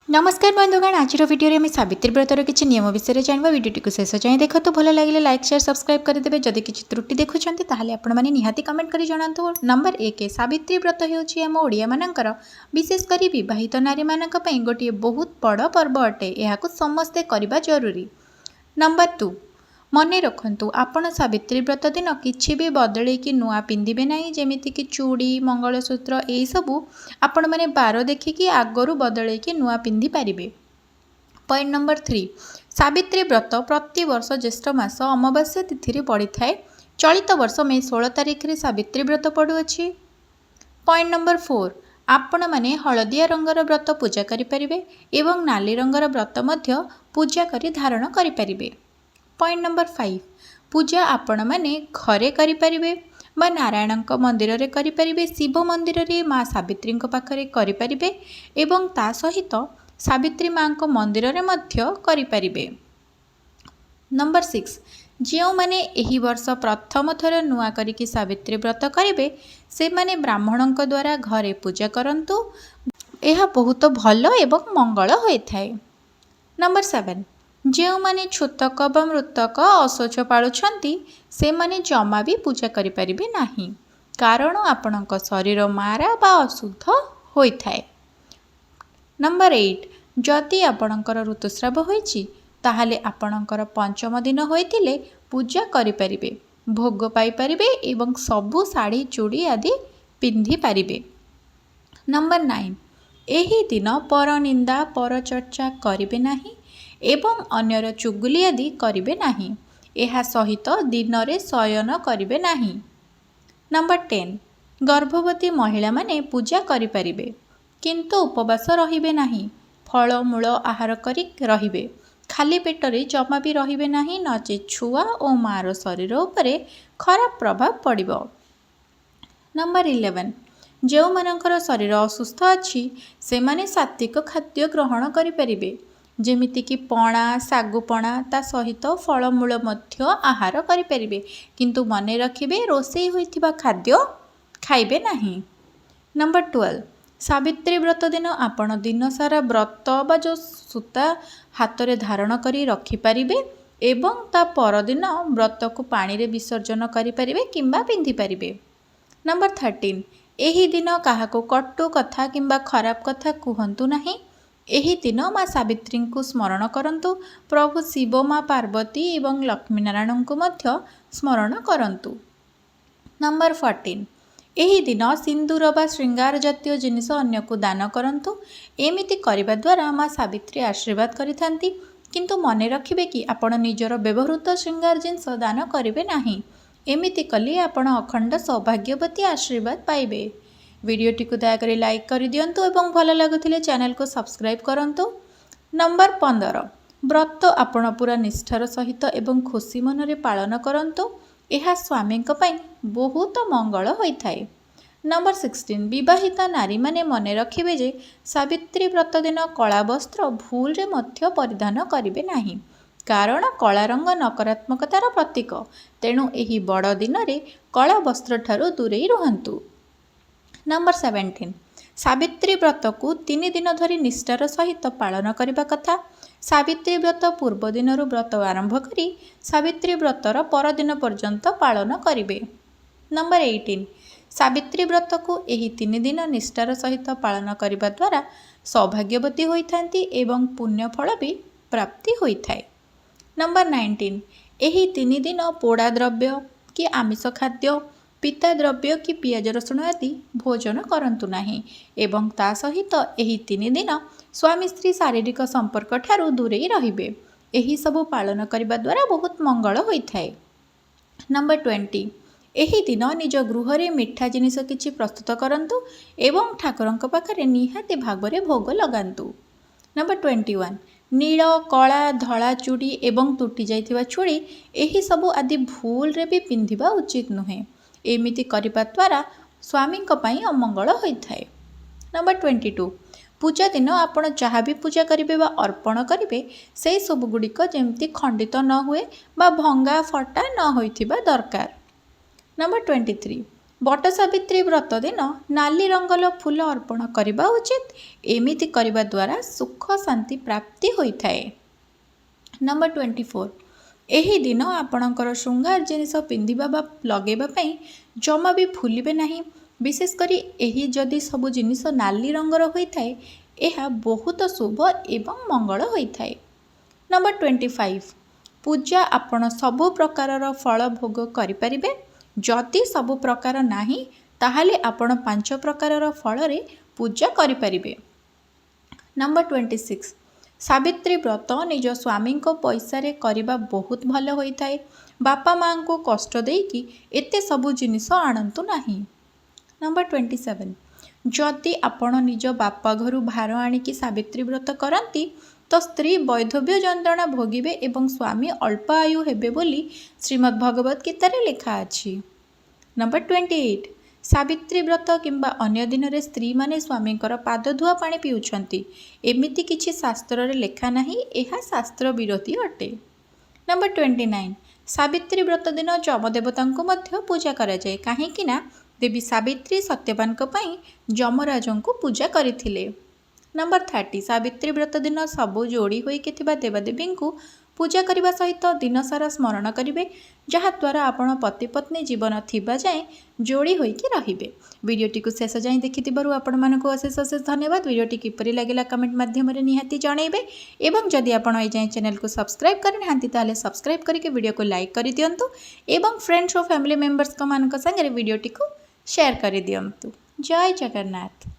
नमस्कार बंधुगण आज भिडियो में सावित्री व्रतर किसी नियम विषय जानवा भिडियो को शेष जाए देखो तो भल लगे लाइक शेयर सब्सक्राइब करदे जदि किसी त्रुटि देखुंत आपने निहाती कमेंट कर जनातु। नंबर 1 सावित्री व्रत होम ओडिया मानकर विशेषकर विवाहित नारी मानक गोटे बहुत बड़ पर्व अटे यह समस्ते करवा जरूरी। नंबर 2 मन रखु आपण सावित्री व्रत दिन किसी भी बदल कि नुआ पिंधे ना जमीक चूड़ी मंगलसूत्र यही सबू आपण मैंने बार देखिकी आगरू बदल कि नुआ पिंधि पारे। पॉइंट नंबर 3 सावित्री व्रत प्रति वर्ष ज्येष्ठ मास अमावास्या तिथि पड़ी था। चलित वर्ष मे 16 तारिख में सावित्री व्रत पड़ुअछि। पॉइंट नंबर 4 आपण मैंने हलदिया रंगर व्रत पूजा करें एवं नाली रंगर व्रत पूजा कर धारण करें। पॉइंट नंबर 5 पूजा आपण मैंने घरे करें बा नारायण मंदिर रे करें, शिव मंदिर रे माँ सावित्री पाखरे करें एवं ता सहित सावित्री माँ मंदिर रे करें। नंबर 6 जो मैंने यही वर्ष प्रथम थर नुआ करिकी सावित्री व्रत करेंगे से माने ब्राह्मण द्वारा घरे पूजा करंतु यह बहुत भल एवं मंगल होता है। नंबर 7 जो मैंने छूतक व मृतक अशौच पालुंट से माने जमा भी पूजा करें नहीं कारण आपण शरीर मारा बा अशुद्ध होता है। नंबर 8 जदि आपणकर ऋतुस्राव होइछि ताहाले आपणकर पंचम दिन होइतिले पूजा करें, भोग पाई परिबे एवं सबु शाढ़ी चूड़ी आदि पिंधि पारिबे। नंबर 9 एही दिन पर निंदा पर चर्चा करिबे नाही एवं अन्यर चुगुली आदि करिबे नाही, एहा सहित दिन रे शयन करिबे नाही। नंबर 10 गर्भवती महिला माने पूजा करि परिबे किंतु उपवास रहिबे नाही, फल मूल आहार करी रहिबे, खाली पेटरे जमा भी रहिबे नाही नचे छुआ और मार शरीर उपरे खराब प्रभाव पड़िबो। नंबर 11 जो मानकर शरीर असुस्थ अछि से माने सात्विक खाद्य ग्रहण करि परिबे जेमितिकी पणा सागुपणा ता सहित फलमूल मध्य आहार करें किंतु मन रखिबे रोषेई होइथिबा खाद्य खाइबे नहीं। नंबर 12 सावित्री व्रत दिन आपण दिन सारा व्रत बा जो सूता हाथ रे धारण करी रखिपारे एवं ता परदिन व्रत को पानी रे विसर्जन करें किंबा पिंधि पारे। नंबर 13 एही दिन काहाको कटु कथा किंबा खराब कथा कहतु नहीं, एही दिन माँ सावित्री को स्मरण करंतु, प्रभु शिव माँ पार्वती एवं लक्ष्मीनारायण को मध्य स्मरण करंतु। नंबर 14 एही दिन सिंदूर बा श्रृंगार जातीय जिनिस अन्य को दान करंतु, एमिति करिबा द्वारा माँ सावित्री आशीर्वाद करिथांती किंतु मने रखिबे कि आपण निजर व्यवहृत श्रृंगार जिनिस दान करिबे नाही, एमिति कली आपण अखंड सौभाग्यवती आशीर्वाद पाइबे। वीडियोटी को दयाकोरी लाइक कर दियंतु एवं भल लगुथिले चैनल को सब्सक्राइब करंतु। नंबर 15 व्रत आपण पूरा निष्ठार सहित एवं खुशी मन रे पालन करंतु, यह स्वामी बहुत मंगल होता है। नंबर 16 विवाहिता नारी माने मने रखिबे जे सावित्री व्रत दिन कला वस्त्र भूल रे मध्य परिधान करिबे नाही कारण कला रंग नकारात्मकतार प्रतीक, तेणु एही बड़ दिन रे कला वस्त्र ठारू दूरेई रुहंतु। नंबर 17 सावित्री व्रत को 3 दिन धरी निष्ठार सहित पालन करने कथा। सावित्री व्रत पूर्व दिन व्रत आरंभ करी सावित्री व्रतर परदिन पर्यंत पालन करेंगे। नंबर 18 सावित्री व्रत को यही 3 दिन निष्ठार सहित पालन करने द्वारा सौभाग्यवती होइथांती एवं पुण्य फल भी प्राप्ति होता है। नंबर 19 यही 3 दिन पोड़ा द्रव्य कि आमिष खाद्य पिता द्रव्य कि पियाज रसुण आदि भोजन करंतु नाही एवं ता सहित यही 3 दिन स्वामी स्त्री शारीरिक संपर्क ठारू दूरेई रहिबे, एही सबु पालन करने द्वारा बहुत मंगल होता है। नंबर 20 यही दिन निज गृह रे मिठा जिनिस किछि प्रस्तुत करंतु एवं ठाकुरंक पाखरे निहाती भागरे भोग लगांतु। नंबर 21 नील कला धला चूड़ी एवं तुटी जाइथिबा चूड़ी एही सबु आदि भूल रे भी पिंधिबा उचित नुहे, एमिति करिबा द्वारा स्वामी अमंगल होता है। नंबर 22 पूजा दिन आपण जहाँ भी पूजा करेंगे बा अर्पण करेंगे से सब गुड़िक जमती खंडित न हुए बा भंगा फटा न होइथिबा दरकार। नंबर 23 ବଟ ସାବିତ୍ରୀ ବ୍ରତ ଦିନ ନାଲି ରଙ୍ଗର ଫୁଲ ଅର୍ପଣ କରିବା ଉଚିତ। ଏମିତି କରିବା ଦ୍ୱାରା ସୁଖ ଶାନ୍ତି ପ୍ରାପ୍ତି ହୋଇଥାଏ। ନମ୍ବର 24, ଏହି ଦିନ ଆପଣଙ୍କର ଶୃଙ୍ଗାର ଜିନିଷ ପିନ୍ଧିବା ବା ଲଗାଇବା ପାଇଁ ଜମା ବି ଭୁଲିବେ ନାହିଁ। ବିଶେଷ କରି ଏହି ଯଦି ସବୁ ଜିନିଷ ନାଲି ରଙ୍ଗର ହୋଇଥାଏ ଏହା ବହୁତ ଶୁଭ ଏବଂ ମଙ୍ଗଳ ହୋଇଥାଏ। ନମ୍ବର 25, ପୂଜା ଆପଣ ସବୁ ପ୍ରକାରର ଫଳ ଭୋଗ କରିପାରିବେ। ଯଦି ସବୁ ପ୍ରକାର ନାହିଁ ତାହେଲେ ଆପଣ 5 ପ୍ରକାରର ଫଳରେ ପୂଜା କରିପାରିବେ। ନମ୍ବର 26, ସାବିତ୍ରୀ ବ୍ରତ ନିଜ ସ୍ୱାମୀଙ୍କ ପଇସାରେ କରିବା ବହୁତ ଭଲ ହୋଇଥାଏ। ବାପା ମାଆଙ୍କୁ କଷ୍ଟ ଦେଇକି ଏତେ ସବୁ ଜିନିଷ ଆଣନ୍ତୁ ନାହିଁ। ନମ୍ବର 27, ଯଦି ଆପଣ ନିଜ ବାପା ଘରୁ ଭାର ଆଣିକି ସାବିତ୍ରୀ ବ୍ରତ କରନ୍ତି ତ ସ୍ତ୍ରୀ ବୈଧବ୍ୟ ଯନ୍ତ୍ରଣା ଭୋଗିବେ ଏବଂ ସ୍ୱାମୀ ଅଳ୍ପ ଆୟୁ ହେବେ ବୋଲି ଶ୍ରୀମଦ୍ ଭଗବତ ଗୀତାରେ ଲେଖା ଅଛି। ନମ୍ବର 28, ସାବିତ୍ରୀ ବ୍ରତ କିମ୍ବା ଅନ୍ୟ ଦିନରେ ସ୍ତ୍ରୀମାନେ ସ୍ୱାମୀଙ୍କର ପାଦ ଧୁଆ ପାଣି ପିଉଛନ୍ତି। ଏମିତି କିଛି ଶାସ୍ତ୍ରରେ ଲେଖା ନାହିଁ, ଏହା ଶାସ୍ତ୍ର ବିରୋଧୀ ଅଟେ। ନମ୍ବର 29, ସାବିତ୍ରୀ ବ୍ରତ ଦିନ ଯମଦେବତାଙ୍କୁ ମଧ୍ୟ ପୂଜା କରାଯାଏ, କାହିଁକି ନା ଦେବୀ ସାବିତ୍ରୀ ସତ୍ୟବାନଙ୍କ ପାଇଁ ଯମରାଜଙ୍କୁ ପୂଜା କରିଥିଲେ। ନମ୍ବର 30, ସାବିତ୍ରୀ ବ୍ରତ ଦିନ ସବୁ ଯୋଡ଼ି ହୋଇକି ଥିବା ଦେବାଦେବୀଙ୍କୁ ପୂଜା କରିବା ସହିତ ଦିନସାରା ସ୍ମରଣ କରିବେ, ଯାହାଦ୍ୱାରା ଆପଣ ପତି ପତ୍ନୀ ଜୀବନ ଥିବା ଯାଏଁ ଯୋଡ଼ି ହୋଇକି ରହିବେ। ଭିଡ଼ିଓଟିକୁ ଶେଷ ଯାଏଁ ଦେଖିଥିବାରୁ ଆପଣମାନଙ୍କୁ ଅଶେଷ ଅଶେଷ ଧନ୍ୟବାଦ। ଭିଡ଼ିଓଟି କିପରି ଲାଗିଲା କମେଣ୍ଟ ମାଧ୍ୟମରେ ନିହାତି ଜଣାଇବେ ଏବଂ ଯଦି ଆପଣ ଏଯାଏଁ ଚ୍ୟାନେଲକୁ ସବସ୍କ୍ରାଇବ୍ କରିନାହାନ୍ତି ତାହେଲେ ସବସ୍କ୍ରାଇବ୍ କରିକି ଭିଡ଼ିଓକୁ ଲାଇକ୍ କରିଦିଅନ୍ତୁ ଏବଂ ଫ୍ରେଣ୍ଡସ୍ ଓ ଫ୍ୟାମିଲି ମେମ୍ବର୍ସଙ୍କ ସାଙ୍ଗରେ ଭିଡ଼ିଓଟିକୁ ସେୟାର କରିଦିଅନ୍ତୁ। ଜୟ ଜଗନ୍ନାଥ।